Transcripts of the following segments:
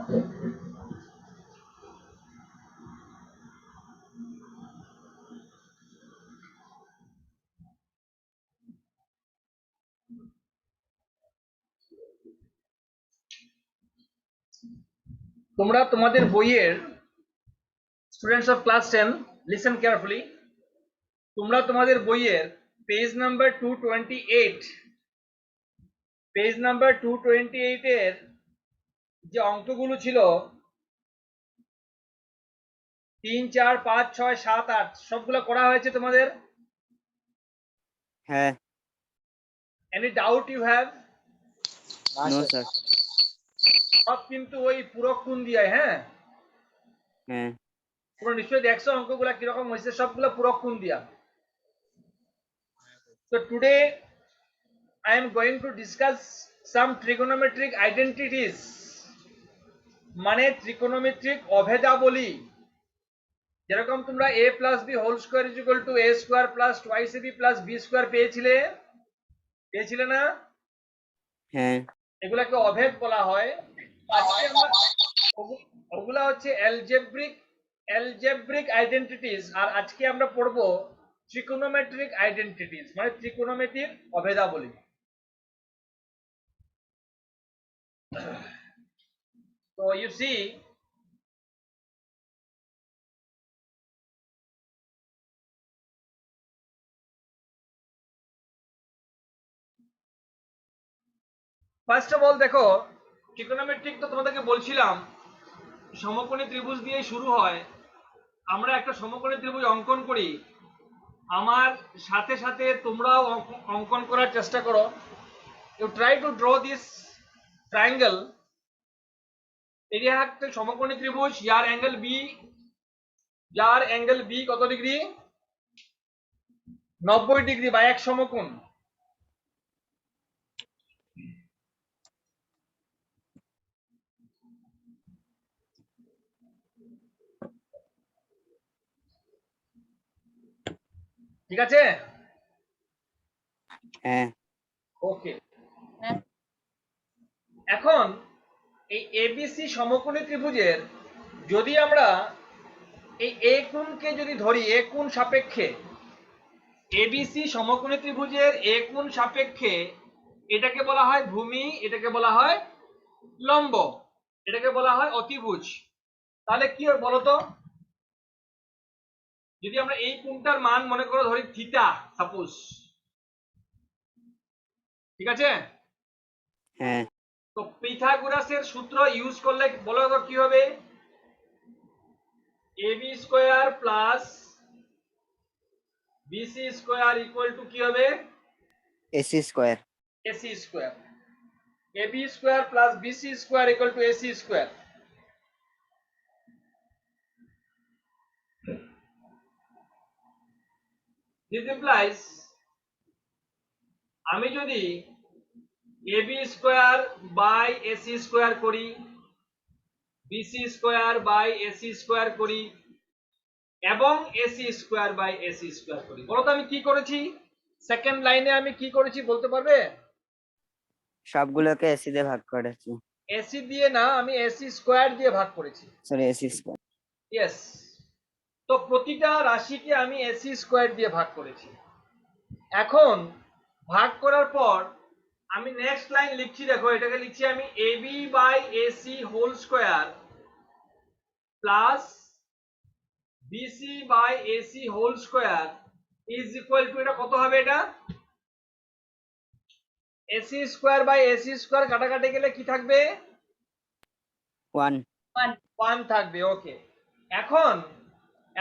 তোমরা তোমাদের বইয়ের students of class 10 listen carefully, তোমরা তোমাদের বইয়ের পেজ নাম্বার 228 পেজ নাম্বার 228 এর যে অঙ্কগুলো ছিল 3 4 5 6 7 8 সবগুলো করা হয়েছে তোমাদের? হ্যাঁ। Any doubt you have? No sir. সব কিন্তু ওই পূরক কোণ দিয়ে, হ্যাঁ হ্যাঁ। তোমরা নিশ্চয়ই দেখছো অঙ্কগুলো কিরকম হয়েছে, সবগুলো পূরক কোণ দিয়া। So today I am going to discuss some trigonometric identities, মানে ত্রিকোণমিতিক অভেদাবলী। যেরকম তোমরা a plus b whole square is equal to a square plus twice ab plus b square পেয়েছিলে না? হ্যাঁ। এগুলাকে অভেদ বলা হয়। আজকে আমরা ওগুলা হচ্ছে অ্যালজেব্রিক আইডেন্টিটিস, আর আজকে আমরা পড়ব ট্রিকোনোমেট্রিক আইডেন্টিটিস, মানে ত্রিকোণমিতির অভেদাবলী। So you see, first of all দেখো, ট্রিকোনোমেট্রিক তো তোমাদেরকে বলছিলাম সমকোণী ত্রিভুজ দিয়ে শুরু হয়। আমরা একটা সমকোণী ত্রিভুজ অঙ্কন করি, আমার সাথে সাথে তোমরাও অঙ্কন করার চেষ্টা করো। You try to draw this triangle. Area একটা সমকোণী ত্রিভুজ, যার অ্যাঙ্গেল বি কত ডিগ্রি? 90 ডিগ্রি বা এক সমকোণ। ঠিক আছে? হ্যাঁ। ওকে, এখন এই এবিসি সমকোণী ত্রিভুজের যদি আমরা এই এ কোণকে যদি ধরি, এ কোণ সাপেক্ষে এবিসি সমকোণী ত্রিভুজের এ কোণ সাপেক্ষে, এটাকে বলা হয় ভূমি, এটাকে বলা হয় লম্ব, এটাকে বলা হয় অতিভুজ। তাহলে কি হয় বলতো, যদি আমরা এই কোণটার মান মনে করো ধরি থিটা সাপোজ, ঠিক আছে? হ্যাঁ। তো পিথাগোরাসের সূত্র ইউজ করলে বলো তো কি হবে? AB square plus BC square equal to কি হবে? AC square. AC square. AB square plus BC square equal to AC square. This implies আমি যদি AB square by AC square করি, BC square by AC square করি এবং AC square by AC square করি, বলো তো আমি কি করেছি? সেকেন্ড লাইনে আমি কি করেছি বলতে পারবে? সবগুলোকে এসি দিয়ে ভাগ করেছি। এসি দিয়ে না, আমি এসি স্কয়ার দিয়ে ভাগ করেছি। Sorry, AC square. ইয়েস। তো প্রতিটা রাশিকে আমি এসি স্কয়ার দিয়ে ভাগ করেছি। এখন ভাগ করার পর আমি নেক্সট লাইন লিখছি, দেখো এটাকে লিখছি আমি AB by AC whole square plus BC by AC whole square is equal to, এটা কত হবে? এটা AC square by AC square কাটাকাটি গেলে কি থাকবে? 1 থাকবে। ওকে,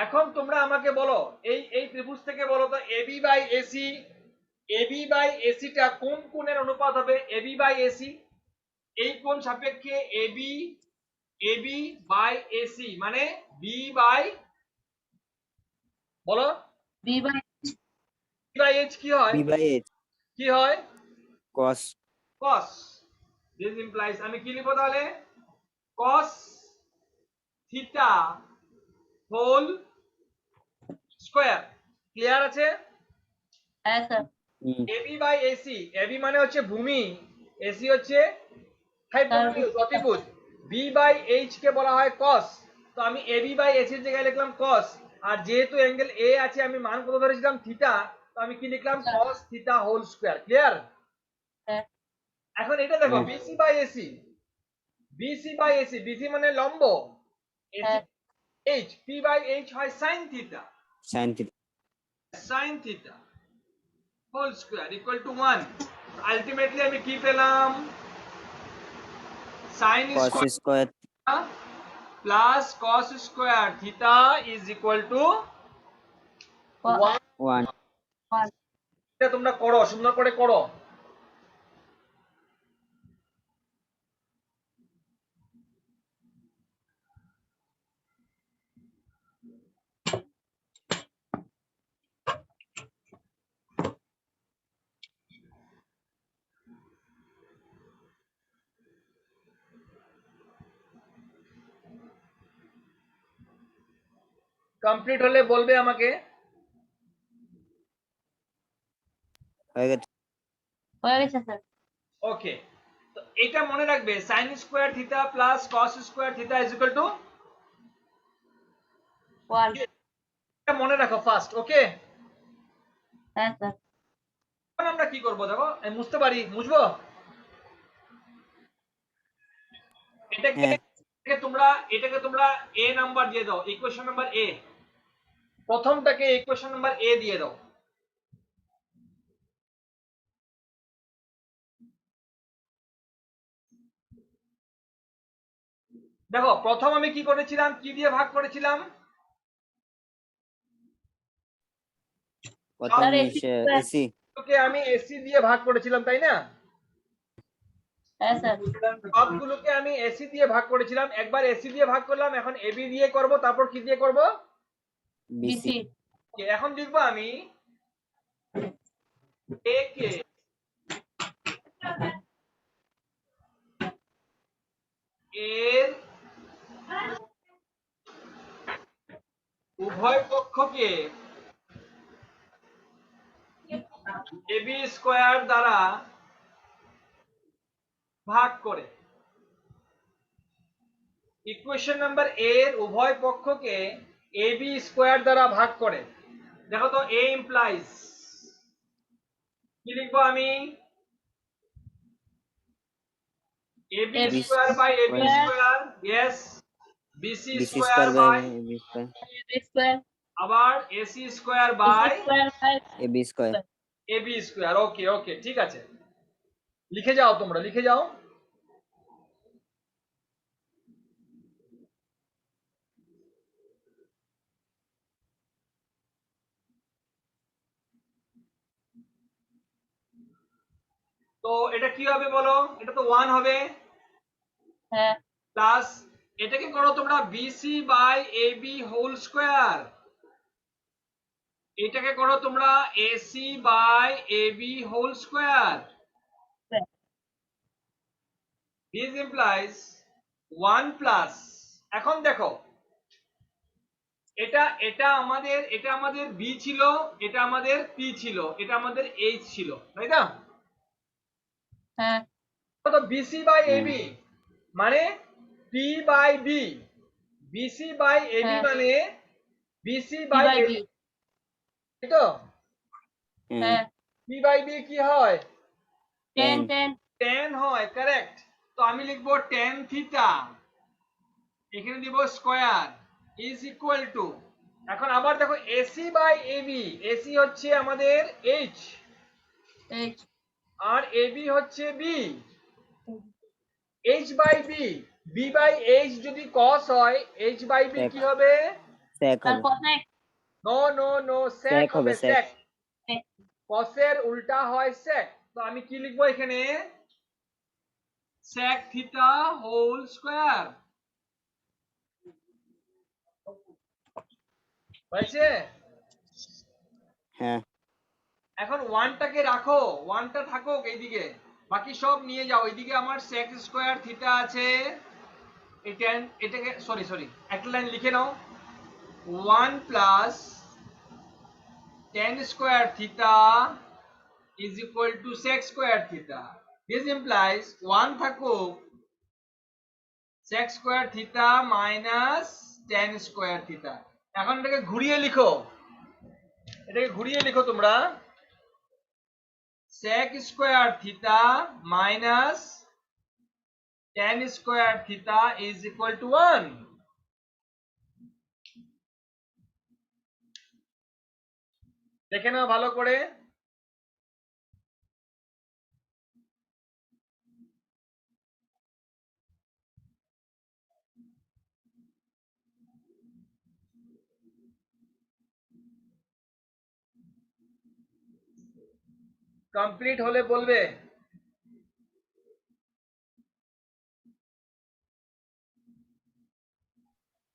এখন তোমরা আমাকে বলো, এই ত্রিভুজ থেকে বলো তো এবি বাই এসিটা কোন কোণের অনুপাত হবে? এবি বাই এসি, এই কোণ সাপেক্ষে এবি বাই এসি মানে বি বাই, বলো বি বাই এইচ কি হয়? বি বাই এইচ কি হয়? cos। cos। দিস ইমপ্লাইজ আমি কি লিখবো তাহলে? cos theta whole square. Clear আছে? হ্যাঁ sir. AB by AC, AB মানে হচ্ছে ভূমি, এসি হচ্ছে হাইপোটেনিউজ অতিভুজ। বি বাই এইচ কে বলা হয় কস, তো আমি এবি বাই এসি এর জায়গায় লিখলাম কস, আর যেহেতু অ্যাঙ্গেল এ আছে আমি মান কত ধরেছিলাম থিটা, তো আমি কি লিখলাম cos theta whole square. Clear? হ্যাঁ এখন এটা দেখো হ্যাঁ। BC by AC, BC by AC, BC মানে লম্ব, এসি হ্যাঁ এইচ, পি বাই এইচ হয় sine theta, sine theta sine theta whole square equal to 1। Ultimately আমি কি পেলাম? Sine cos square square plus cos square theta is equal to 1। 1 1 এটা তোমরা করো, সুন্দর করে করো। কমপ্লিট হলে বলবে আমাকে। হয়ে গেছে। হয়ে গেছে স্যার। ওকে, তো এটা মনে রাখবে sine square theta plus cos square theta is equal to, 1 এটা মনে রাখো ফার্স্ট। ওকে, হ্যাঁ স্যার। এখন আমরা কি করব দেখো, আমি মুছতে পারি, মুছবো এটাকে। হ্যাঁ এটাকে তোমরা এ নাম্বার দিয়ে দাও, ইকুয়েশন নাম্বার এ, প্রথমটাকে ইকুয়েশন নাম্বার এ দিয়ে দাও। দেখো প্রথম আমি কি করেছিলাম, কি দিয়ে ভাগ করেছিলাম? প্রথম sir AC square. AC okay, আমি এসি দিয়ে ভাগ করেছিলাম তাই না? হ্যাঁ স্যার। সবগুলোকে আমি এসি দিয়ে ভাগ করেছিলাম, একবার এসি দিয়ে ভাগ করলাম, এখন এবি দিয়ে করব, তারপর কি দিয়ে করব? বিসি বিসি এখন লিখবো আমি এ কে এর উভয় পক্ষকে এবি স্কয়ার দ্বারা ভাগ করে। ইকুয়েশন নাম্বার এর উভয় পক্ষকে এবি স্কয়ার দ্বারা ভাগ করে। দেখো তো এ ইমপ্লাইজ কি লিখবো আমি? AB AB square by AB square square, yes, BC BC square square by by AB square square আবার AC square AC by square by AB square AB square. Okay okay, ঠিক আছে, লিখে যাও, তোমরা লিখে যাও। তো এটা কি হবে বলো? এটা তো 1 হবে, হ্যাঁ প্লাস এটাকে করো তোমরা BC by AB whole square, এটাকে করো তোমরা AC by AB whole square. This implies 1 plus, এখন দেখো এটা আমাদের বি ছিল, এটা আমাদের পি ছিল, এটা আমাদের এইচ ছিল, তাই না? হ্যাঁ তো বিসি বাই হ্যাঁ এবি মানে P by B, BC by AB হ্যাঁ মানে BC P by by AB, B. তাই তো? হ্যাঁ হ্যাঁ পি বাই বি কি হয়? 10 10 10 tan হয়, কারেক্ট। তো আমি লিখবো tan থিটা, এখানে দিব স্কয়ার, ইজ ইকুয়াল টু, এখন আবার দেখো এসি বাই এবি, এসি হচ্ছে আমাদের এইচ এইচ আর এবি হচ্ছে B, H by B, B by H যদি cos হয়, এইচ বাই বি sec কি হবে? sec হবে তারপর no no no, sec sec হবে, হবে sec sec, cos এর উল্টা হয় sec, তো আমি কি লিখবো এখানে? sec theta whole square. হয়েছে? হ্যাঁ এখন ওয়ানটাকে রাখো, ওয়ানটা থাকুক এইদিকে, বাকি সব নিয়ে যাও এইদিকে। আমার sec স্কয়ার থিটা আছে, এটা এটাকে সরি সরি একটা লাইন লিখে নাও, 1 plus tan square theta is equal to sec square theta. This implies 1 থাকুক, sec square theta minus tan square theta. এখন এটাকে ঘুরিয়ে লিখো, তোমরা sec square theta minus tan square theta is equal to 1। দেখে নাও ভালো করে। কমপ্লিট হলে বলবে।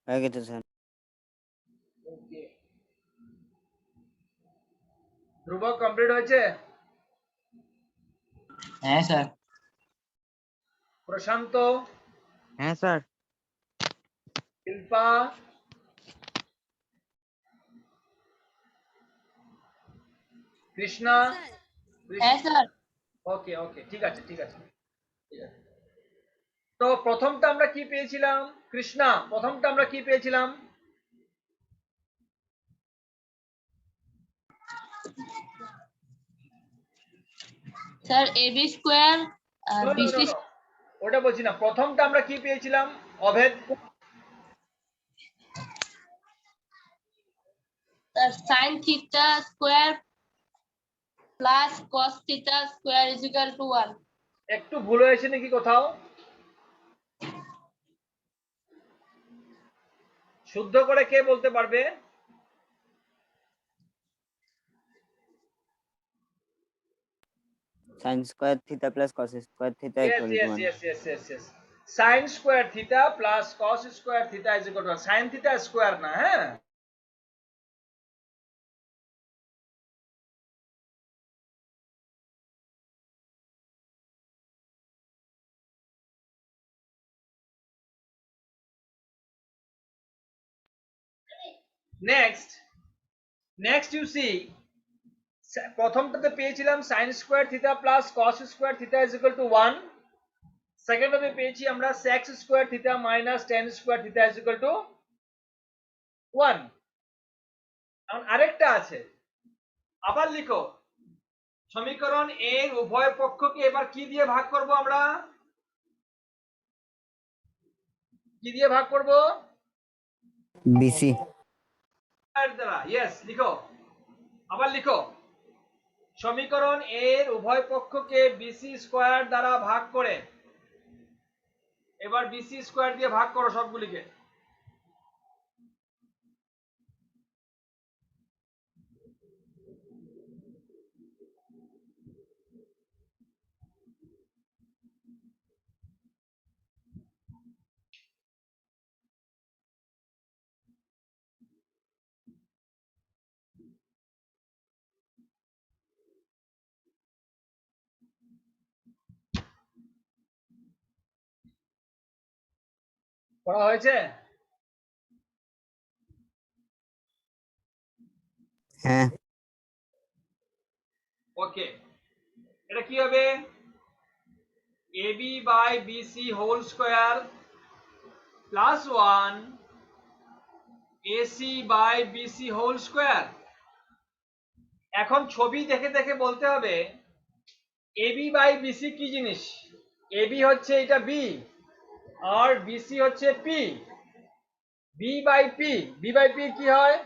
হয়ে গেছে স্যার। ওকে, ধ্রুব কমপ্লিট হয়েছে? হ্যাঁ স্যার। প্রশান্ত, হ্যাঁ স্যার। শিল্পা, কৃষ্ণা, হ্যাঁ স্যার। ওকে ওকে, ঠিক আছে ঠিক আছে ঠিক আছে। তো প্রথমটা আমরা কি পেয়েছিলাম? কৃষ্ণা, প্রথমটা আমরা কি পেয়েছিলাম? স্যার এবি স্কোয়ার আর No, no, no, BC no, ওটা বলছি না, প্রথমটা আমরা কি পেয়েছিলাম Abhed? Sine theta square plus cos theta square is equal to 1। একটু ভুল হয়েছে নাকি কোথাও? শুদ্ধ করে কে বলতে পারবে? Sine square theta plus cos square theta Yes, equal to yes, 1। yes, yes, yes, yes. Sin square theta plus cos square theta is equal to 1. Sin theta square না, হ্যাঁ? Next you see, প্রথমটাতে পেয়েছিলাম sin square theta plus cos square theta is equal to 1। সেকেন্ডটাতে পেয়েছি আমরা sec square theta minus tan square theta is equal to 1। এখন আরেকটা আছে, আবার লিখো, সমীকরণ এর উভয় পক্ষকে এবার কি দিয়ে ভাগ করব আমরা? কি দিয়ে ভাগ করব? বিসি। দ্বারা। ইয়েস, লিখো, আবার লিখো, সমীকরণ এর উভয় পক্ষকে বিসি স্কয়ার দ্বারা ভাগ করে, এবার বিসি স্কয়ার দিয়ে ভাগ করো সবগুলিকে। করা হয়েছে? হ্যাঁ। ওকে, এটা কি হবে? AB by BC whole square plus 1 AC by BC whole square. এখন ছবি দেখে দেখে বলতে হবে এবি বাই বিসি কি জিনিস। এবি হচ্ছে এটা বি, আর বিসি হচ্ছে P. B by P, B by P কি হয়?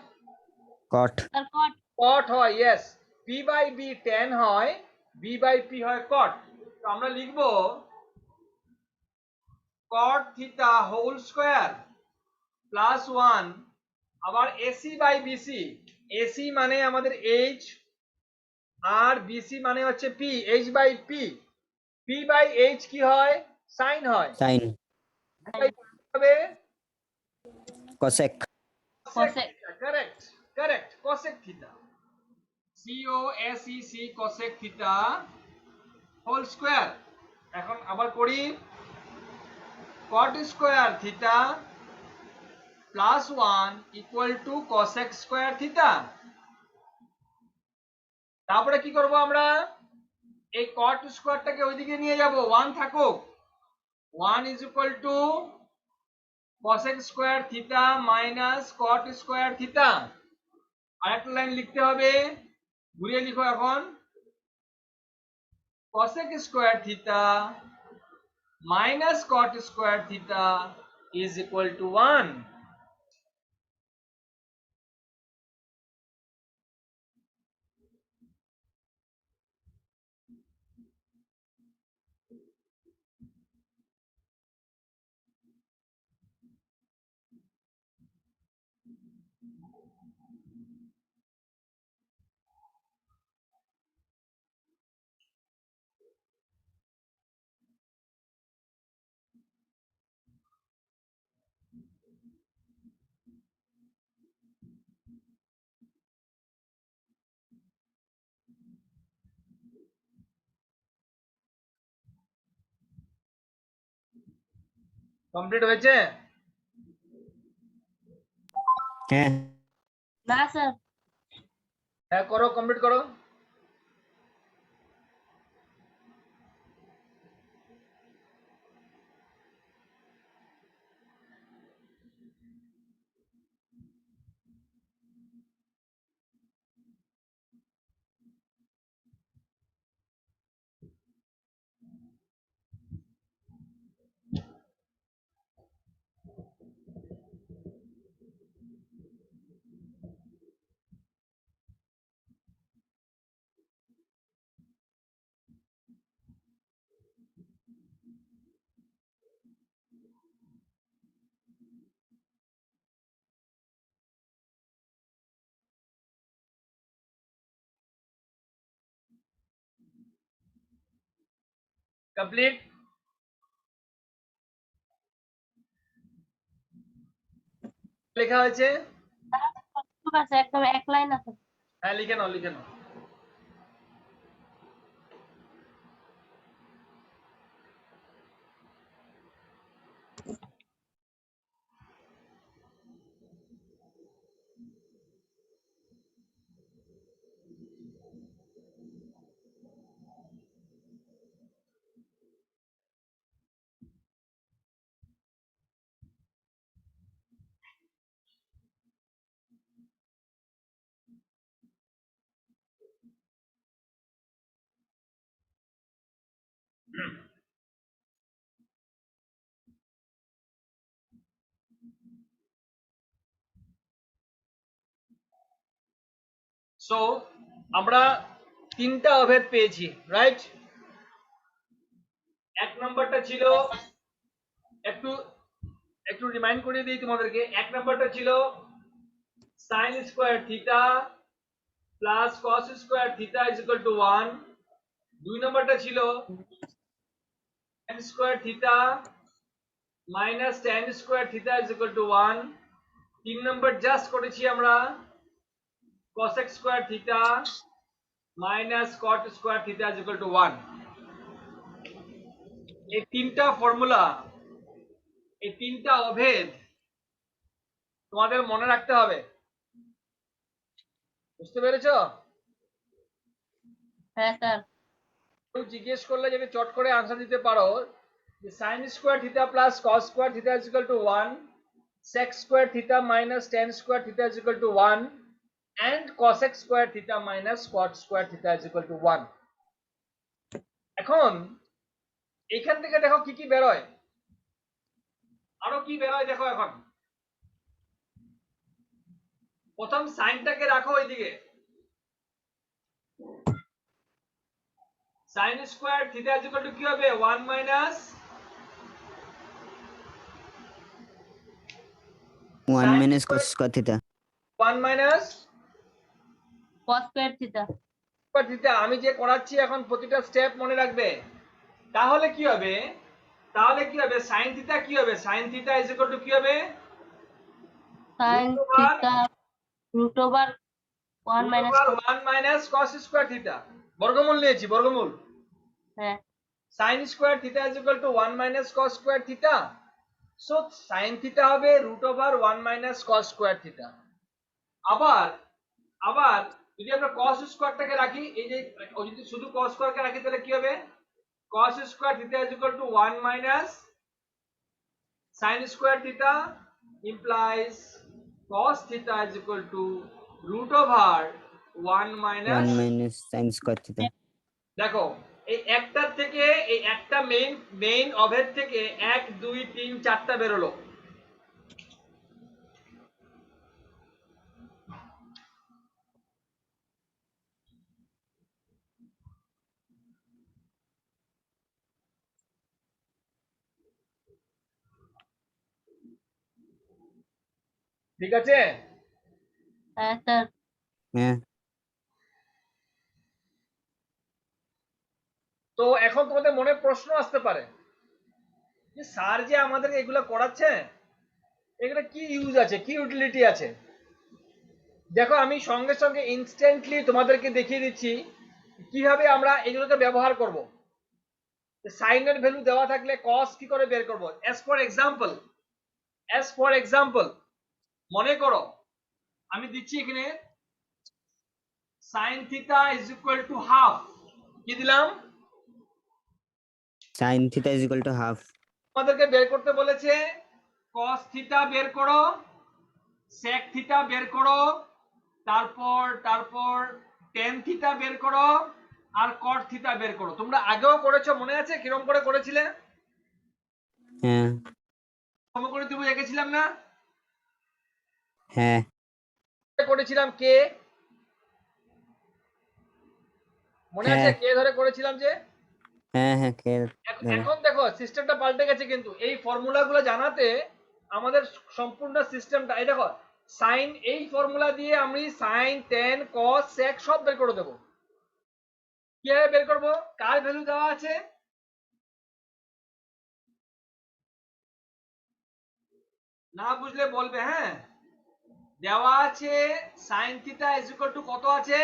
কট। Sir cot. কট হয়, yes. P by B tan হয়, বি বাই পি হয় কট। তো আমরা লিখব cot theta whole square plus 1 আবার এসি বাই বিসি। এসি মানে আমাদের এইচ, আর বিসি মানে হচ্ছে P, H by P. P by H কি হয়? সাইন হয়। সাইন। হবে cosec. Cosec. Correct correct, cosec theta, C O S E C cosec theta whole square. এখন আবার করি, cot square theta plus 1 equal to cosec square theta. তারপরে কি করব আমরা? এই কট স্কয়ারটাকে ওইদিকে নিয়ে যাব, 1 থাকুক। 1 is equal two cosec square theta minus cot square theta. আরেকটা লাইন লিখতে হবে, ঘুরিয়ে লিখো এখন, cosec square theta minus cot square theta is equal to 1। Complete হয়েছে? হ্যাঁ না স্যার। হ্যাঁ করো, কমপ্লিট করো। কমপ্লিট। লেখা হয়েছে? ঠিক আছে, একদম এক লাইন আছে। হ্যাঁ লিখে নাও, লিখে নাও। সো আমরা তিনটা অভেদ পেয়েছি, রাইট? এক নম্বরটা ছিল, একটু একটু রিমাইন্ড করে দিই তোমাদেরকে, এক নম্বরটা ছিল sin square theta plus cos square theta is equal to 1। দুই নম্বরটা ছিল tan square theta minus tan square theta is equal to 1। তিন নম্বর জাস্ট করেছি আমরা cosec square theta minus cot square theta is equal to 1। এই তিনটা formula, এই তিনটা অভেদ তোমাদের মনে রাখতে হবে। বুঝতে পেরেছো? হ্যাঁ স্যার। কেউ জিজ্ঞেস করলে যদি চট করে আনসার দিতে পারো যে sin square theta plus cos square theta is equal to 1, sec square theta minus tan square theta is equal to 1 and cosec square theta minus cot square theta is equal to 1। এখন এখান থেকে দেখো কি কি বেরোয়, আরো কি বেরোয় দেখো। এখন প্রথম সাইনটাকে রাখো ওইদিকে, sin square theta is equal to কি হবে 1 minus 1 minus cos square theta 1 minus cos square theta. Theta. আমি যে করাচ্ছি এখন প্রতিটা স্টেপ মনে রাখবে। তাহলে কি হবে, তাহলে কি হবে, sin থিটা কি হবে, sin theta is equal to কি হবে sin theta root over 1 minus 1 minus cos square theta, বর্গমূল নিয়েছি, বর্গমূল। হ্যাঁ sin square theta is equal to 1 minus cos square theta. So sin theta হবে root over 1 minus cos square theta. আবার আবার যদি আমরা cos স্কয়ারটাকে রাখি, এই যে যদি শুধু cos স্কয়ারকে রাখি তাহলে কি হবে, cos square theta is equal to 1 minus sin square theta implies cos theta is equal to root over 1 minus 1 minus sin square theta. দেখো এই একটার থেকে এই একটা মেইন অভেদ থেকে 1 2 3 4টা বেরোলো। ঠিক আছে? হ্যাঁ স্যার। হ্যাঁ তো এখন তোমাদের মনে প্রশ্ন আসতে পারে যে স্যার যে আমাদের এগুলো করাচ্ছে এগুলো কি ইউজ আছে, কি ইউটিলিটি আছে। দেখো আমি সঙ্গে সঙ্গে ইনস্ট্যান্টলি তোমাদেরকে দেখিয়ে দিচ্ছি কিভাবে আমরা এগুলোকে ব্যবহার করব। সাইনের ভ্যালু দেওয়া থাকলে কস কি করে বের করব। অ্যাজ ফর এক্সাম্পল মনে করো আমি দিচ্ছি এখানে sin theta is equal to half, কি দিলাম? sin theta is equal to half. আমাদেরকে বের করতে বলেছে cos theta বের করো, sec theta বের করো, তারপর tan theta বের করো আর cot theta বের করো। তোমরা আগেও করেছো, মনে আছে কিরকম করে করেছিলে? হ্যাঁ সমকোণী ত্রিভুজ এঁকেছিলাম না? হ্যাঁ করেছিলাম কে মনে আছে? হ্যাঁ কে ধরে করেছিলাম যে। হ্যাঁ হ্যাঁ এখন দেখো সিস্টেমটা পাল্টে গেছে, কিন্তু এই ফর্মুলাগুলো জানাতে আমাদের সম্পূর্ণ সিস্টেমটা এই দেখো সাইন, এই ফর্মুলা দিয়ে আমি সাইন টেন কস সেক সব বের করে দেবো। কিভাবে বের করবো? কার ভ্যালু দেওয়া আছে? না বুঝলে বলবে, হ্যাঁ দেওয়া আছে sign theta is equal to কত আছে?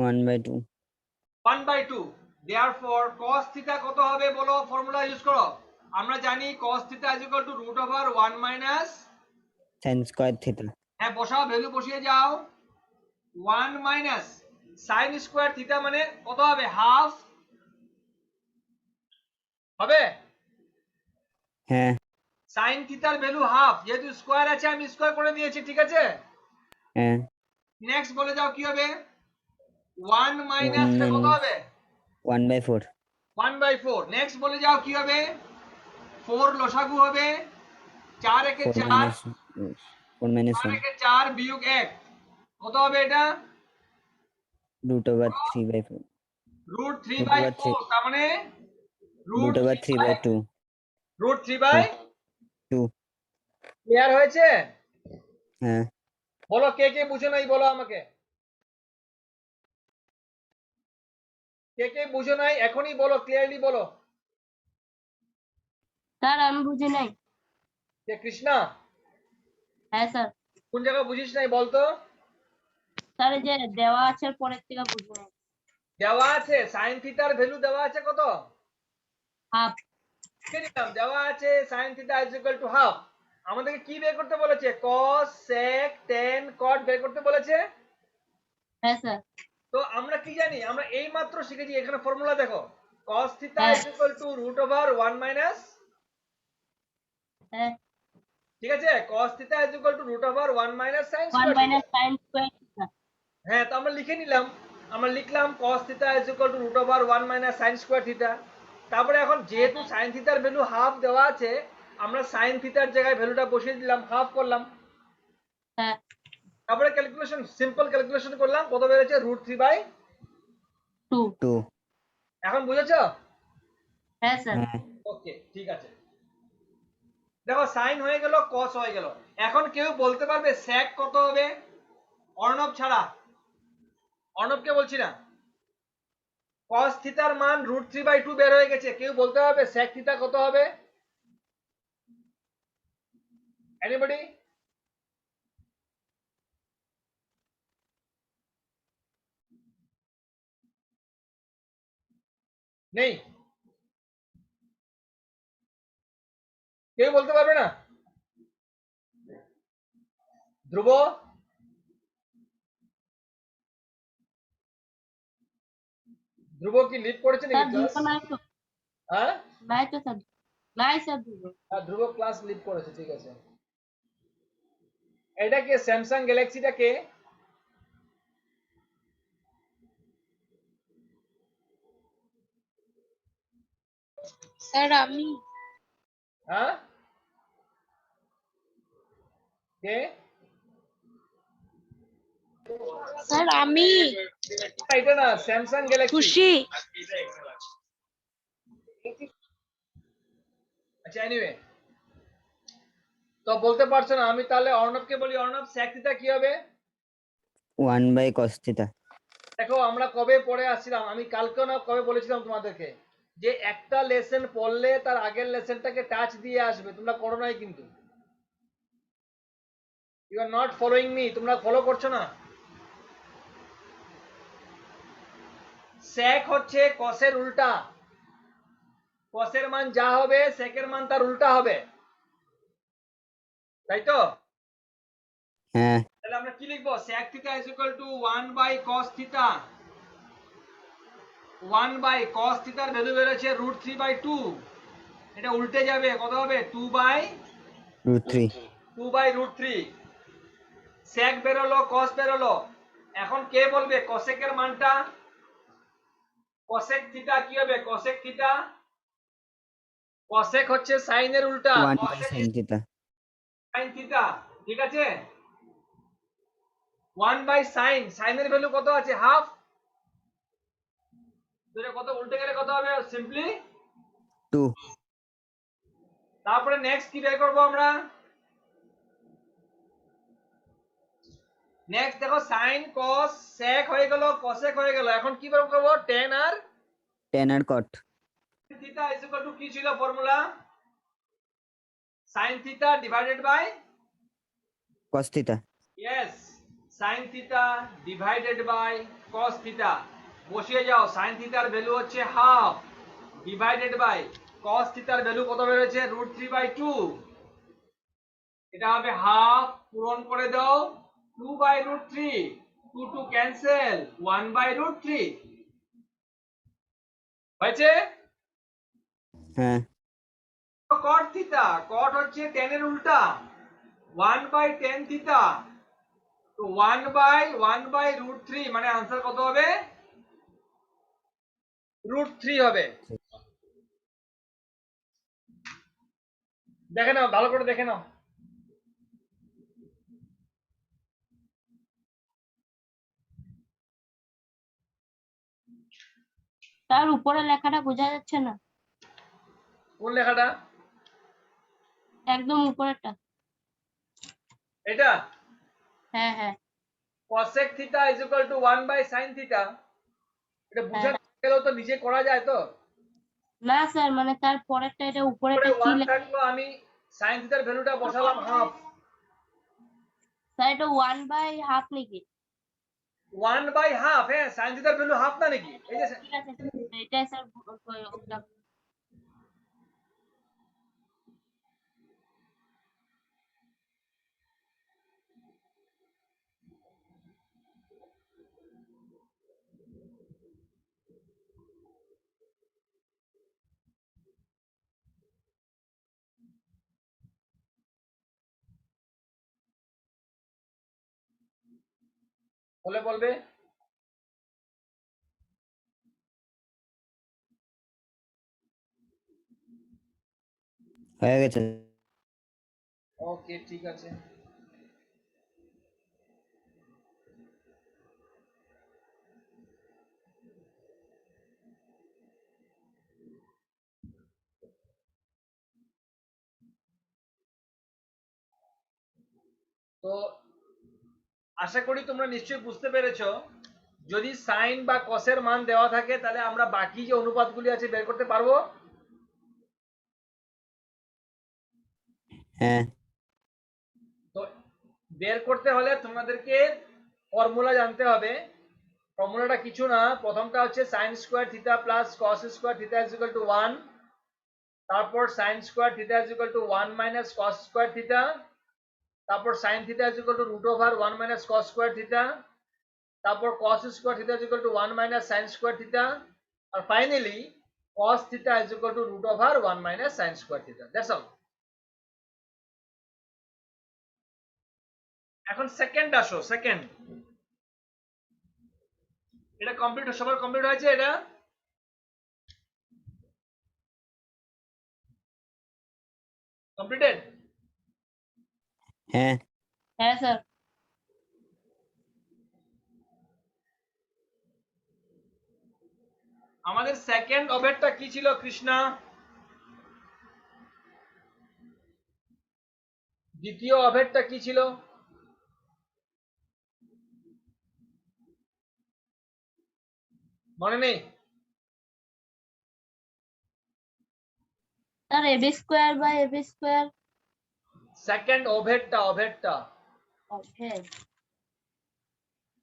1/2. 1/2। দেয়ারফর cos থিটা কত হবে বলো, ফর্মুলা ইউজ করো। আমরা জানি cos theta is equal to root over 1 minus, sin square theta. হ্যাঁ বসাও, ভ্যালু বসিয়ে যাও। 1 মাইনাস সাইন স্কোয়ার থিটা মানে কত হবে? হাফ হবে। হ্যাঁ সাইন থিটার ভ্যালু হাফ, যেহেতু স্কোয়ার আছে আমি স্কোয়ার করে দিয়েছি, ঠিক আছে। হ্যাঁ নেক্সট বলে যাও কি হবে? 1 মাইনাস 1 কত minus হবে? 1/4. 1/4। নেক্সট বলে যাও কি হবে? 4 লসাগু হবে, 4 একে 4 4, minus 4 minus 4 1 একে 4 বিয়োগ 1 কত হবে এটা? root over 3/4. Root root over 3 3/4, তার মানে root over 3/2. রুট 3/2। 2. ক্লিয়ার হয়েছে? হ্যাঁ বলো কে কে বুঝে নাই, বলো আমাকে কে কে বুঝে নাই, এখনই বলো, ক্লিয়ারলি বলো। স্যার আমি বুঝি নাই। কে? কৃষ্ণা? হ্যাঁ স্যার। কোন জায়গা বুঝিস নাই বলতো? স্যার এই যে দেওয়া আছে পরের থেকে বুঝি নাই। দেওয়া আছে সাইন থিটার ভ্যালু দেওয়া আছে কত? হাফ। লিখে দিলাম দেওয়া আছে sign theta is equal to half. আমাদেরকে কি বের করতে বলেছে? cos sec tan cot বের করতে বলেছে। হ্যাঁ স্যার। তো আমরা কি জানি? আমরা এই মাত্র শিখেছি, এখানে ফর্মুলা দেখো cos theta হ্যাঁ is equal to root over 1 minus, হ্যাঁ ঠিক আছে, cos theta is equal to root over 1 minus sin 1 square minus theta। sin square theta। হ্যাঁ তো আমরা লিখে নিলাম, আমরা লিখলাম cos theta is equal to root over 1 minus sin square theta। তারপরে এখন যেহেতু sin theta এর ভ্যালু হাফ দেওয়া আছে, আমরা sin theta এর জায়গায় ভ্যালুটা বসিয়ে দিলাম, হাফ করলাম। হ্যাঁ তারপরে ক্যালকুলেশন, সিম্পল ক্যালকুলেশন করলাম, কত বেরোচ্ছে? রুট 3/2। 2। এখন বুঝেছো? হ্যাঁ স্যার। হ্যাঁ ওকে ঠিক আছে। দেখো সাইন হয়ে গেল, কস হয়ে গেল। এখন কেউ বলতে পারবে sec কত হবে? অর্ণব ছাড়া, অর্ণবকে বলছি না। cos থিটার মান রুট 3/2 বের হয়ে গেছে, কেউ বলতে পারবে sec থিটা কত হবে? এনিবডি? নেই? কেউ বলতে পারবে না? ধ্রুব? ধ্রুব কি লিড করেছে নাকি স্যার ক্লাস? ধ্রুব নাই তো। হ্যাঁ নাই তো স্যার। নাই স্যার ধ্রুব। ধ্রুব ক্লাস লিভ করেছে, ঠিক আছে। এটা কে? স্যামসাং গ্যালাক্সিটা কে? স্যার আমি। হ্যাঁ, কে? স্যার আমি এটা না, স্যামসাং গ্যালাক্সি। খুশি। আচ্ছা, এনিওয়ে, তো বলতে পারছো না, আমি তাহলে অর্ণবকে বলি। অর্ণব, sec থিটা কি হবে? 1 by cos theta. দেখো আমরা কবে পড়ে আসছিলাম, আমি কালকে না কবে বলেছিলাম তোমাদেরকে যে একটা লেসন পড়লে তার আগের লেসনটাকে টাচ দিয়ে আসবে। তোমরা করো নাই কিন্তু, you are not following me, তোমরা ফলো করছো না। sec হচ্ছে cos-এর উল্টা। cos-এর মান যা হবে sec-এর মান তার উল্টা হবে, তাই তো? হ্যাঁ, তাহলে আমরা কি লিখবো? sec theta is equal to 1 by cos theta। 1 by cos theta এর ভ্যালু বেরোচ্ছে √3/2। এটা উল্টে যাবে, কত হবে? 2 by √3. √3। sec বেরোলো, cos বেরোলো। এখন কে বলবে cosec এর মানটা? cosec থিটা কি হবে? cosec থিটা, cosec হচ্ছে sin এর উল্টা। 1 by cosec sin theta. sin theta, ঠিক আছে। 1 by sin, sin এর ভ্যালু কত আছে? হাফ। দুটো কত উল্টে গেলে কত হবে? সিম্পলি 2. তারপরে নেক্সট কি বের করব আমরা? নেক্সট দেখো, sin cos sec হয়ে গেল, cosec হয়ে গেল। এখন কি বের করব? tan আর tan আর cot. Theta is equal to কি ছিল formula? sin theta divided by, cos theta. Yes, sin theta divided by cos theta। বসিয়ে যাও। sin theta এর ভ্যালু হচ্ছে half, divided by cos theta এর ভ্যালু কত বেরোচ্ছে? √3/2। এটা হবে হাফ, পূরণ করে দাও 2/√3, 2 টু ক্যান্সেল, 1/√3 হয়েছে। হ্যাঁ, cot থিটা, cot হচ্ছে tan এর উল্টা, 1/tan থিটা। তো 1/1/√3 মানে आंसर কত হবে? √3 হবে। দেখে নাও, ভালো করে দেখে নাও। তার উপরে লেখাটা বোঝা যাচ্ছে না, কোন লেখাটা? একদম উপরেরটা। এটা হ্যাঁ হ্যাঁ cosec theta is equal to 1 by sin theta. এটা বুঝা হ্যাঁ। গেলেও তো নিজে করা যায় তো। না স্যার, মানে তার পরেরটা, এটা উপরেরটা কি 1 থাকলো, আমি sin থিটার ভ্যালুটা বসালাম হাফ। স্যার এটা 1/2 নাকি? 1 বাই হাফ, হ্যাঁ, sin থিটার ভ্যালু হাফ না নাকি? এই যে ঠিক আছে, এটাই স্যার ওটা। বলে বলবে। হয়ে গেছে। ওকে, ঠিক আছে। তো আশা করি তোমরা নিশ্চয়ই বুঝতে পেরেছো, যদি সাইন বা কসের মান দেওয়া থাকে তাহলে আমরা বাকি যে অনুপাতগুলি আছে বের করতে পারবো। হ্যাঁ, তো বের করতে হলে তোমাদেরকে ফর্মুলা জানতে হবে। ফর্মুলাটা কিছু না, প্রথমটা হচ্ছে sine square theta plus cos square theta is equal to 1। তারপর sine square theta is equal to 1 minus cos square theta. তারপর sine theta is equal to √1 minus cos square theta. তারপর cos square theta is equal to 1 minus sine square theta. আর finally cos theta is equal to root over 1 minus sin square theta. That's all. এখন second আসো, second. এটা complete, সবার complete হয়েছে? এটা completed? হ্যাঁ হ্যাঁ স্যার। আমাদের সেকেন্ড অভেদটা কি ছিল কৃষ্ণা? দ্বিতীয় অভেদটা কি ছিল? মনে নেই? Sir AB square by AB square. Second অভেদটা, অভেদটা okay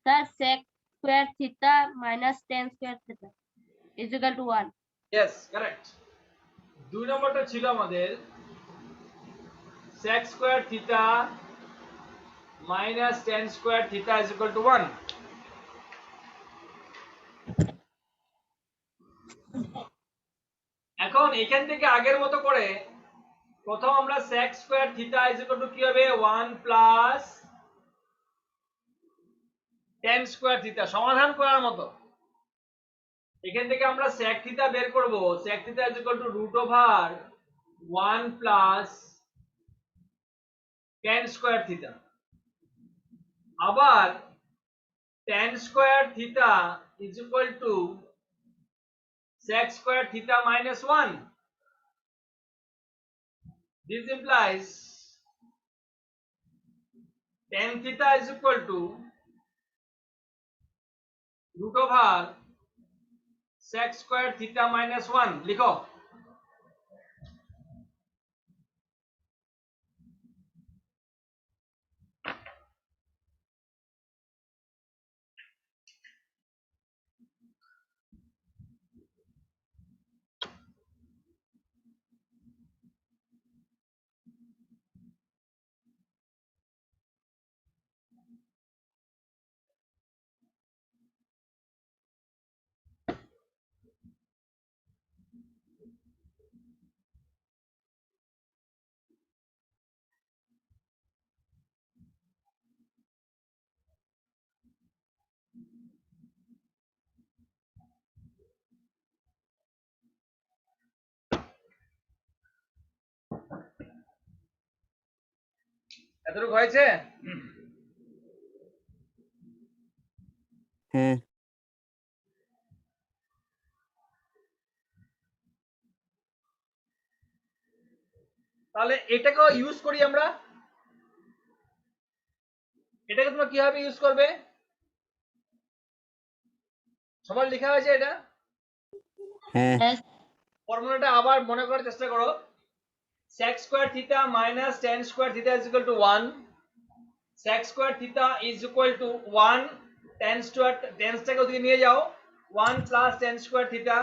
sir, sec square theta minus tan square theta is equal to 1। Yes, correct. দুই নম্বরটা ছিল আমাদের sec square theta minus tan square theta is equal to 1। এখন এখান থেকে আগের মতো করে প্রথম আমরা sec square theta is equal to কি হবে 1 প্লাস tan স্কয়ার থিটা সমাধান করার মতো। এখান থেকে আমরা sec থিটা বের করব, sec theta is equal to root over 1 plus tan square theta. আবার tan square theta is equal to sec square theta minus 1. This implies tan theta is equal to root over sec square theta minus 1. লিখো। এতটুকু হয়েছে? হ্যাঁ তাহলে এটাকেও use করি আমরা। এটাকে তোমরা কিভাবে ইউজ করবে? সবার লেখা হয়েছে এটা? হ্যাঁ ফর্মুলাটা আবার মনে করার চেষ্টা করো। sec square theta minus tan square theta is equal to 1. sec square theta is equal to 1 tan square, tan টাকে ওদিকে নিয়ে যাও, 1 plus tan square theta।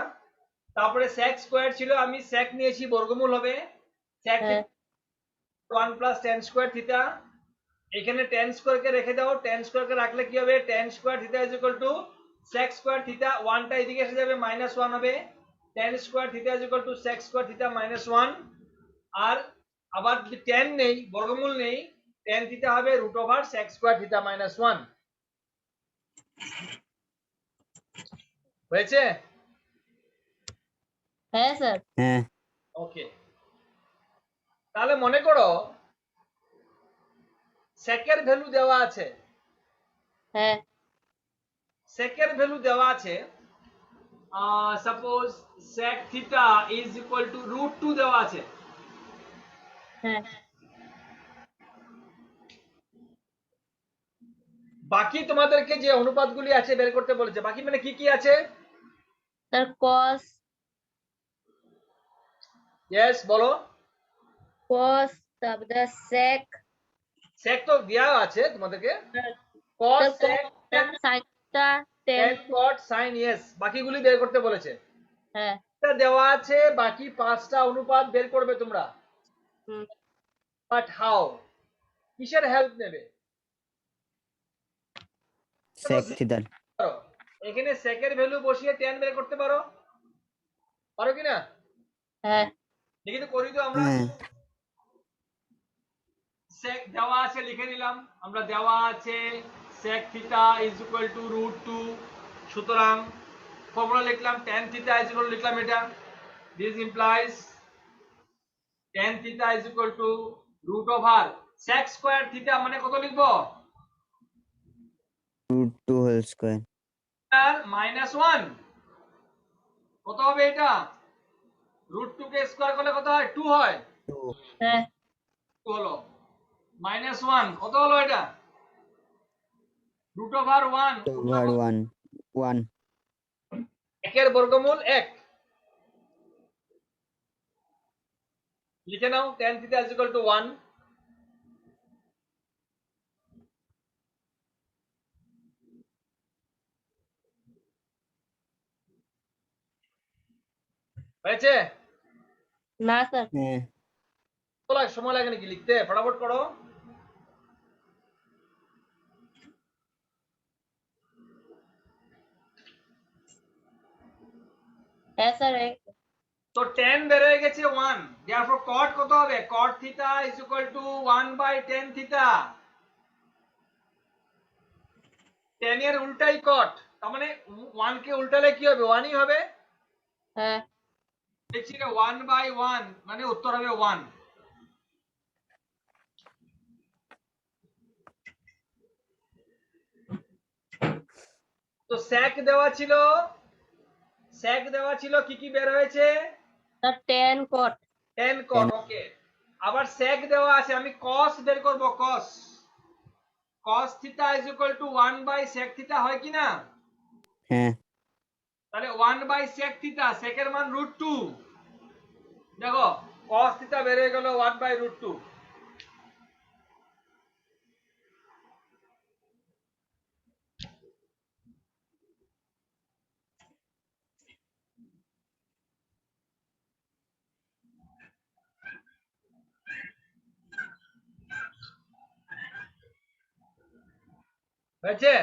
তারপরে sec square ছিল, আমি sec নিয়েছি, বর্গমূল হবে sec 1 plus tan square theta। এখানে tan square কে রেখে দাও, tan square কে রাখলে কি হবে tan square theta is equal to sec square theta, 1 টা এদিকে এসে যাবে minus 1 হবে, tan square theta is equal to sec square theta minus 1। আর আবার যদি tan নেই, বর্গমূল নেই, tan theta হবে root over sec square theta minus 1। হয়েছে? হ্যাঁ স্যার। হ্যাঁ ওকে, তাহলে মনে করো sec এর ভ্যালু দেওয়া আছে, হ্যাঁ sec এর ভ্যালু দেওয়া আছে, suppose sec theta is equal to root 2 দেওয়া আছে। হ্যাঁ বাকি তোমাদেরকে যে অনুপাতগুলি আছে বের করতে বলেছে, বাকি মানে কি কি আছে? স্যার cos, ইয়েস বলো। cos, তারপরে sec, sec তো দেওয়া আছে তোমাদেরকে, cos sec tan sin theta, tan। cot sin, yes. বাকিগুলি বের করতে বলেছে। হ্যাঁ এটা দেওয়া আছে, বাকি 5টা অনুপাত বের করবে তোমরা। হুম, বাট হাউ? কিসের হেল্প নেবে? sec থিটার এখানে sec এর ভ্যালু বসিয়ে tan বের করতে পারো। পারো কি না? হ্যাঁ দেখি তো, করি তো আমরা। হ্যাঁ sec দেওয়া আছে, লিখে নিলাম আমরা, দেওয়া আছে sec theta is equal two √2। সুতরাং ফর্মুলা লিখলাম tan থিটা ইজ ইকুয়াল, লিখলাম এটা, this implies tan theta is equal to √sec square theta মানে কত লিখবো? √2 হোল স্কয়ার। আর -1 কত হবে এটা? √2 কে স্কয়ার করলে কত হয়? 2 হয়। 2 হ্যাঁ 2 হলো। -1 কত হলো এটা? √1 ওভার 1 1 একের বর্গমূল 1। লিখে নাও tan theta is equal to 1। হয়েছে? না স্যার। হ্যাঁ সময় লাগে নাকি লিখতে? ফটাফট করো। হ্যাঁ স্যার তো tan বের হয়ে গেছে 1, therefore cot কত হবে? cot theta is equal two 1/tan theta. tan এর উল্টাই cot, তার মানে 1 কে উল্টালে কি হবে? 1 ই হবে। হ্যাঁ দেখছি না, 1/1 মানে উত্তর হবে 1। তো sec দেওয়া ছিল, কি কি বের হয়েছে? Sir tan cot। tan cot, ওকে। আবার sec দেওয়া আছে, আমি cos বের করব, cos theta is equal two 1/sec theta, হয় কি না? হ্যাঁ তাহলে 1/sec থিটা, sec এর মান √2। দেখো cos থিটা বের হয়ে গেল 1/√2। হয়েছে?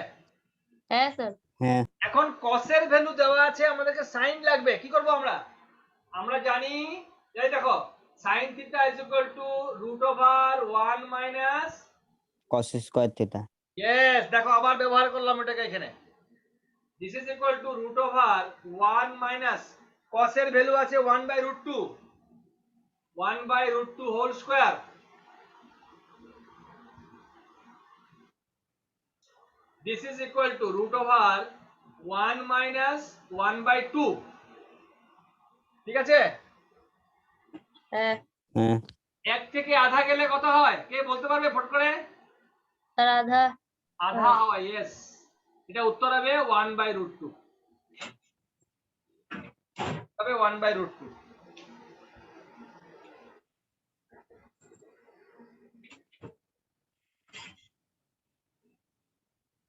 হ্যাঁ স্যার। হ্যাঁ এখন cos এর ভ্যালু দেওয়া আছে, আমাদেরকে sin লাগবে। কি করব আমরা? আমরা জানি, এই দেখো, sin theta is equal to √1 minus, cos square theta. Yes, দেখো আবার ব্যবহার করলাম এটাকে এখানে। This is equal to √1 minus, cos এর ভ্যালু আছে 1/√2, 1/√2 whole square. This is equal to √1 minus 1/2। ঠিক আছে? হ্যাঁ হ্যাঁ 1 থেকে আধা গেলে কত হয়? কে বলতে পারবে ফট করে? স্যার আধা। আধা হয়, ইয়েস। এটা উত্তর হবে 1/√2, হবে 1/√2।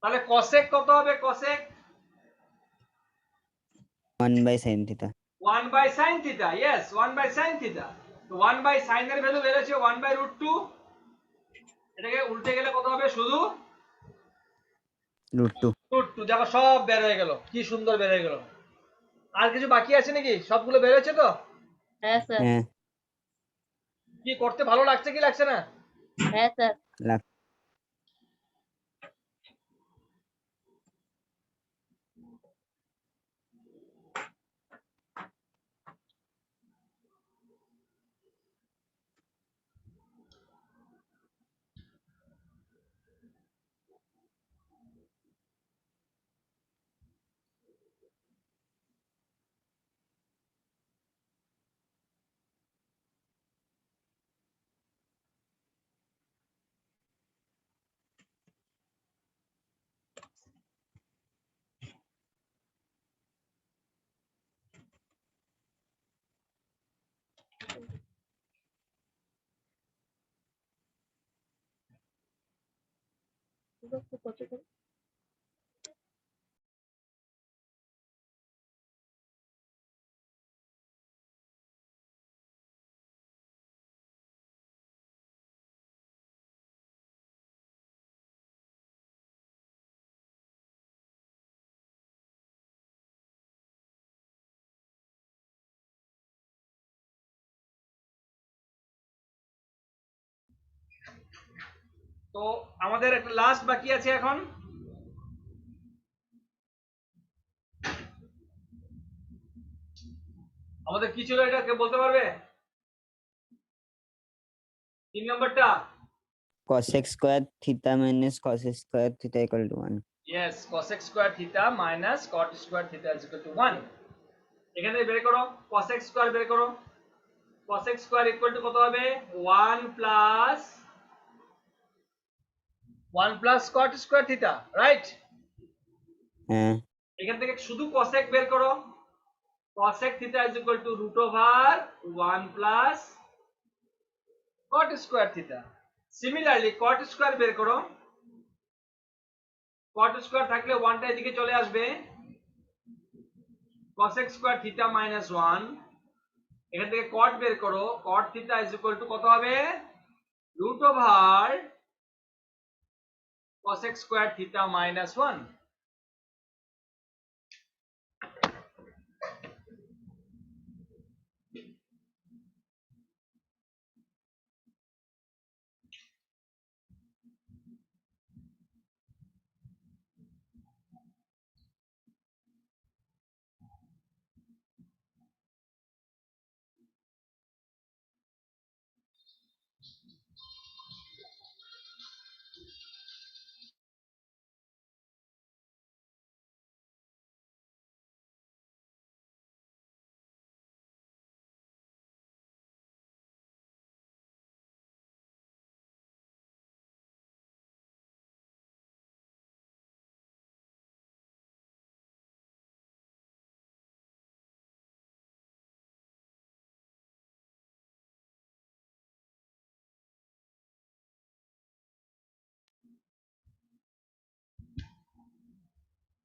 তাহলে cosec কত হবে? cosec 1/sin theta. 1/sin theta, yes, 1/sin theta. তো 1/sin এর ভ্যালু বেরোচ্ছে 1/√2। এটাকে উল্টে গেলে কত হবে? শুধু √2 √2। দেখো সব বের হয়ে গেল, কি সুন্দর বের হয়ে গেল। আর কিছু বাকি আছে নাকি? সবগুলো বের হয়েছে তো? হ্যাঁ স্যার। হ্যাঁ কি করতে ভালো লাগছে কি লাগছে না? হ্যাঁ স্যার। লাগ কত তো আমাদের একটা লাস্ট বাকি আছে এখন, আমাদের কি ছিল এটা কে বলতে পারবে? 3 নম্বরটা। cosec square theta minus cos square theta equal to 1. Yes, cosec square theta minus cot square theta is equal to 1। এখানে বের করো, cosec স্কয়ার বের করো। cosec স্কয়ার ইকুয়াল টু কত হবে? 1 plus cot square theta, right? হ্যাঁ এখান থেকে শুধু cosec বের করো। cosec theta is equal to root over 1 plus cot square theta. Similarly cot square বের করো। cot স্কয়ার থাকলে 1টা এদিকে চলে আসবে, cosec স্কয়ার থিটা মাইনাস 1। এখান থেকে cot বের করো, cot theta is equal to কত হবে? Root over cosec square theta minus 1।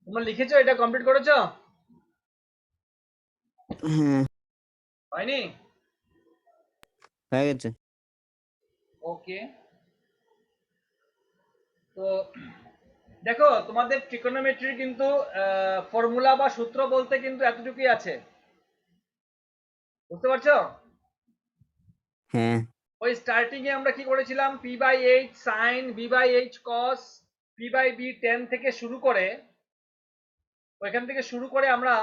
তোমরা লিখেছো, এটা কমপ্লিট করেছো? হ্যাঁ হয়নি? হয়ে গেছে। ওকে, তো দেখো তোমাদের ট্রিকোনোমেট্রির কিন্তু ফর্মুলা বা সূত্র বলতে কিন্তু এতটুকুই আছে, বুঝতে পারছো? হ্যাঁ ওই স্টার্টিং এ আমরা কি করেছিলাম, p/h sin, b/h cos, p/b tan থেকে শুরু করে, ওইখান থেকে শুরু করে আমরা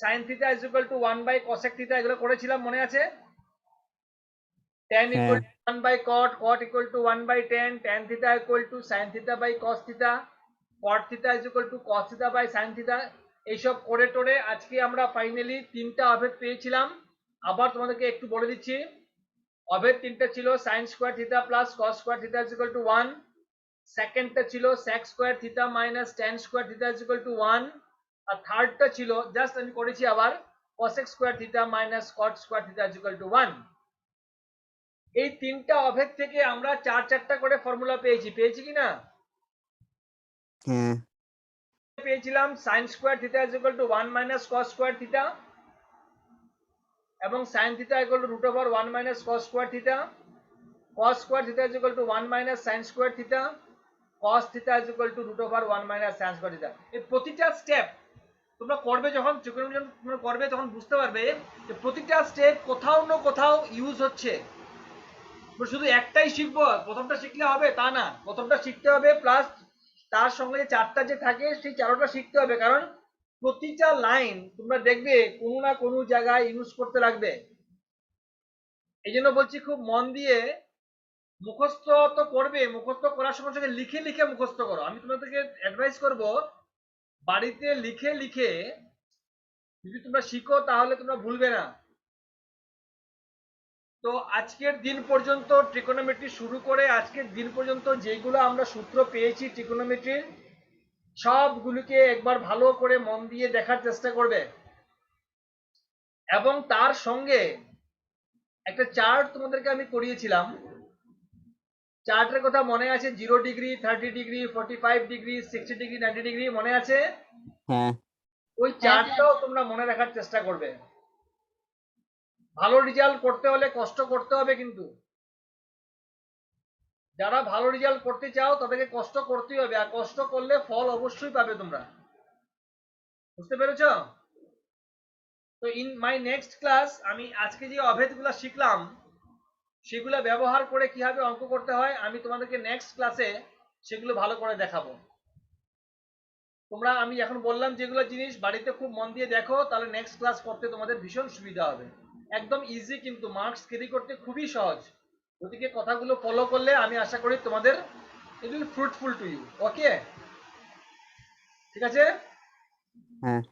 sin theta is equal to 1 cosec theta এগুলো করেছিলাম, মনে আছে? tan হ্যাঁ equal to 1 cot, cot equal to 1 tan, tan theta equal to sin theta by cos theta, cot theta is equal to cos theta by sin theta। এইসব করে টোরে আজকে আমরা finally তিনটা অভেদ পেয়েছিলাম। আবার তোমাদেরকে একটু বলে দিচ্ছি, অভেদ তিনটা ছিল sin square theta plus cos square theta is equal to 1, সেকেন্ডটা ছিল sec square theta minus tan square theta is equal to 1, আর থার্ডটা ছিল জাস্ট আমি করেছি আবার cosec square theta minus cot square theta is equal to 1। এই তিনটা অভেদ থেকে আমরা চারটা করে ফর্মুলা পেয়েছি কি না? হ্যাঁ পেয়েছিলাম sin square theta is equal to 1 minus cos square theta, এবং sin theta equal to root over 1 minus cos square theta, cos square theta is equal to 1 minus sin square theta, cos theta is equal to root over 1 minus sin square theta. এই প্রতিটা step তোমরা করবে, যখন ত্রিকোণমিতি তোমরা করবে তখন বুঝতে পারবে যে প্রতিটা স্টেপ কোথাও না কোথাও ইউজ হচ্ছে। শুধু একটাই শিখবো, প্রথমটা শিখলে হবে তা না, প্রথমটা শিখতে হবে প্লাস তার সঙ্গে যে চারটা যে থাকে সেই চারোটা শিখতে হবে, কারণ প্রতিটা লাইন তোমরা দেখবে কোনো না কোনো জায়গায় ইউজ করতে লাগবে। এই জন্য বলছি খুব মন দিয়ে মুখস্থ তো করবে, মুখস্থ করার সঙ্গে সঙ্গে লিখে লিখে মুখস্থ করো। আমি তোমাদেরকে অ্যাডভাইস করব, বাড়িতে লিখে লিখে যদি তোমরা শিখো তাহলে তোমরা ভুলবে না। তো আজকের দিন পর্যন্ত ট্রিকোনোমেট্রি শুরু করে আজকের দিন পর্যন্ত যেগুলো আমরা সূত্র পেয়েছি ট্রিকোনোমেট্রির, সবগুলোকে একবার ভালো করে মন দিয়ে দেখার চেষ্টা করবে, এবং তার সঙ্গে একটা চার্ট তোমাদেরকে আমি করিয়েছিলাম। চার্টের কথা মনে আছে? 0 degree, 30 degree, 45 degree, 60 degree, 90 degree, মনে আছে? হ্যাঁ ওই চার্টটাও তোমরা মনে রাখার চেষ্টা করবে। ভালো রেজাল্ট করতে হলে কষ্ট করতে হবে, কিন্তু যারা ভালো রেজাল্ট করতে চাও তাদেরকে কষ্ট করতেই হবে, আর কষ্ট করলে ফল অবশ্যই পাবে তোমরা, বুঝতে পেরেছো? তো ইন মাই নেক্সট ক্লাস আমি আজকে যে অভেদগুলো শিখলাম সেগুলো ব্যবহার করে কিভাবে অঙ্ক করতে হয় আমি তোমাদেরকে নেক্সট ক্লাসে সেগুলো ভালো করে দেখাবো। তোমরা আমি এখন বললাম যেগুলো জিনিস বাড়িতে খুব মন দিয়ে দেখো, তাহলে নেক্সট ক্লাস করতে তোমাদের ভীষণ সুবিধা হবে। একদম ইজি, কিন্তু মার্কস ক্যারি করতে খুবই সহজ। গতিকে কথাগুলো ফলো করলে আমি আশা করি তোমাদের it will fruitful to you. Okay, ঠিক আছে। হ্যাঁ